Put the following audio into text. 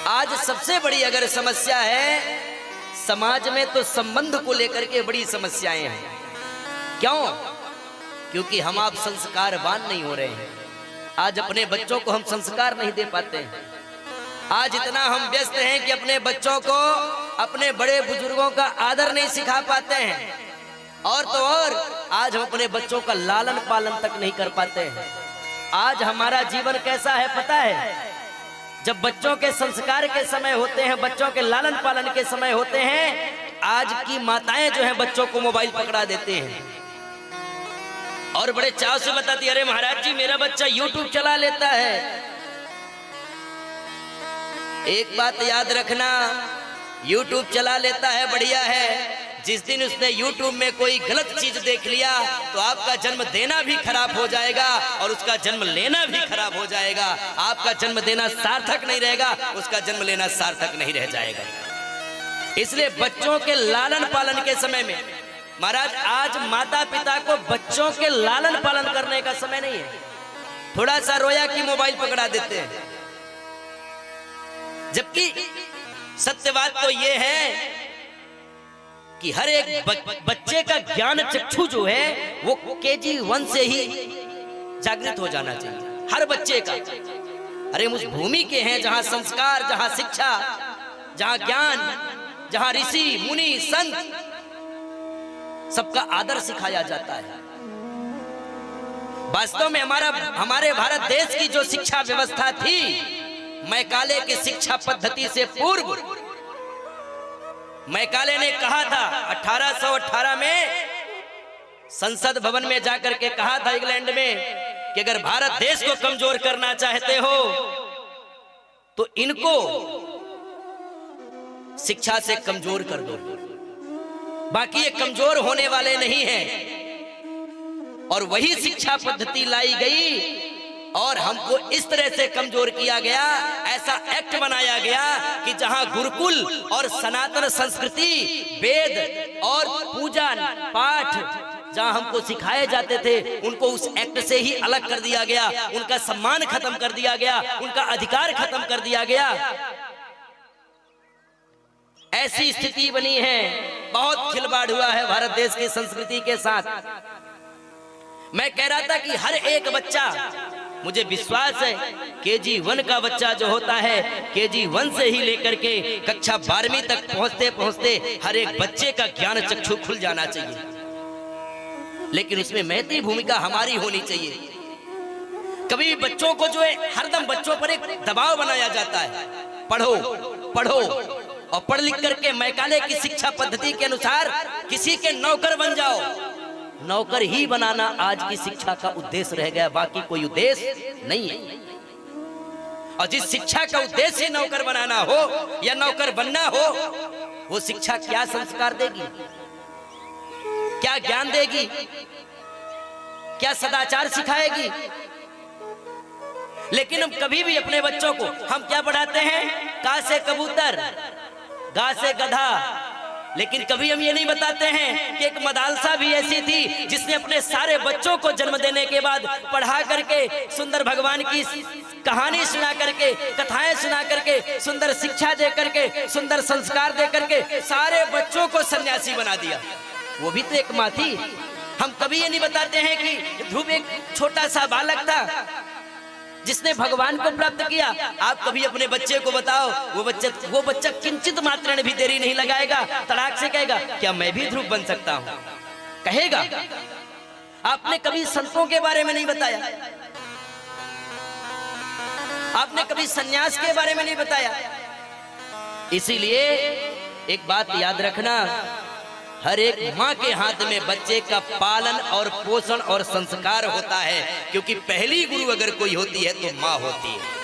आज सबसे बड़ी अगर समस्या है समाज में तो संबंध को लेकर के बड़ी समस्याएं हैं। क्यों? क्योंकि हम आप संस्कारवान नहीं हो रहे हैं। आज अपने बच्चों को हम संस्कार नहीं दे पाते हैं। आज इतना हम व्यस्त हैं कि अपने बच्चों को अपने बड़े बुजुर्गों का आदर नहीं सिखा पाते हैं। और तो और आज हम अपने बच्चों का लालन पालन तक नहीं कर पाते हैं। आज हमारा जीवन कैसा है पता है? जब बच्चों के संस्कार के समय होते हैं, बच्चों के लालन पालन के समय होते हैं, आज की माताएं जो हैं बच्चों को मोबाइल पकड़ा देते हैं और बड़े चाव से बताती है, अरे महाराज जी मेरा बच्चा यूट्यूब चला लेता है। एक बात याद रखना, यूट्यूब चला लेता है बढ़िया है, जिस दिन उसने YouTube में कोई गलत चीज देख लिया तो आपका जन्म देना भी खराब हो जाएगा और उसका जन्म लेना भी खराब हो जाएगा। आपका जन्म देना सार्थक नहीं रहेगा, उसका जन्म लेना सार्थक नहीं रह जाएगा। इसलिए बच्चों के लालन पालन के समय में महाराज, आज माता पिता को बच्चों के लालन पालन करने का समय नहीं है। थोड़ा सा रोया कि मोबाइल पकड़ा देते हैं। जबकि सत्य बात तो यह है कि हर एक बच्चे का ज्ञान चक्षु जो है वो KG 1 से ही जागृत हो जाना चाहिए, हर बच्चे का। अरे हम उस भूमि के हैं जहां संस्कार, जहां शिक्षा, जहां ज्ञान, जहां ऋषि मुनि संत सबका आदर सिखाया जाता है। वास्तव में हमारे भारत देश की जो शिक्षा व्यवस्था थी, मैकाले की शिक्षा पद्धति से पूर्व, मैकाले ने कहा था 1818 में संसद भवन में जाकर के कहा था इंग्लैंड में कि अगर भारत देश को कमजोर करना चाहते हो तो इनको शिक्षा से कमजोर कर दो, बाकी ये कमजोर होने वाले नहीं हैं। और वही शिक्षा पद्धति लाई गई और हमको इस तरह से कमजोर किया गया, ऐसा एक्ट बनाया गया कि जहां गुरुकुल और सनातन संस्कृति, वेद और पूजा पाठ जहां हमको सिखाए जाते थे, उनको उस एक्ट से ही अलग कर दिया गया, उनका सम्मान खत्म कर दिया गया, उनका अधिकार खत्म कर दिया गया। ऐसी स्थिति बनी है, बहुत खिलवाड़ हुआ है भारत देश की संस्कृति के साथ। मैं कह रहा था कि हर एक बच्चा, मुझे विश्वास है KG 1 का बच्चा जो होता है, KG 1 से ही लेकर के कक्षा 12वीं तक पहुंचते पहुंचते हर एक बच्चे का ज्ञान चक्षु खुल जाना चाहिए। लेकिन उसमें महती भूमिका हमारी होनी चाहिए। कभी बच्चों को जो है हरदम बच्चों पर एक दबाव बनाया जाता है, पढ़ो पढ़ो, और पढ़ लिख करके मैकाले की शिक्षा पद्धति के अनुसार किसी के नौकर बन जाओ। नौकर ही बनाना आज की शिक्षा का उद्देश्य रह गया, बाकी कोई उद्देश्य नहीं है। और जिस शिक्षा का उद्देश्य ही नौकर बनाना हो या नौकर बनना हो, वो शिक्षा क्या संस्कार देगी, क्या ज्ञान देगी, क्या सदाचार सिखाएगी? लेकिन हम कभी भी अपने बच्चों को हम क्या पढ़ाते हैं? का से कबूतर, गा से गधा। लेकिन कभी हम ये नहीं बताते हैं कि एक मदालसा भी ऐसी थी जिसने अपने सारे बच्चों को जन्म देने के बाद पढ़ा करके, सुंदर भगवान की कहानी सुना करके, कथाएं सुना करके, सुंदर शिक्षा दे करके, सुंदर संस्कार दे करके सारे बच्चों को सन्यासी बना दिया। वो भी तो एक माँ थी। हम कभी ये नहीं बताते हैं कि ध्रुव एक छोटा सा बालक था जिसने भगवान को प्राप्त किया। आप कभी अपने बच्चे को बताओ, वो बच्चा किंचित मात्र भी देरी नहीं लगाएगा, तड़ाक से कहेगा क्या मैं भी ध्रुव बन सकता हूं, कहेगा। आपने कभी संतों के बारे में नहीं बताया, आपने कभी सन्यास के बारे में नहीं बताया। इसीलिए एक बात याद रखना, हर एक माँ के हाथ में बच्चे का पालन और पोषण और संस्कार होता है, क्योंकि पहली गुरु अगर कोई होती है तो माँ होती है।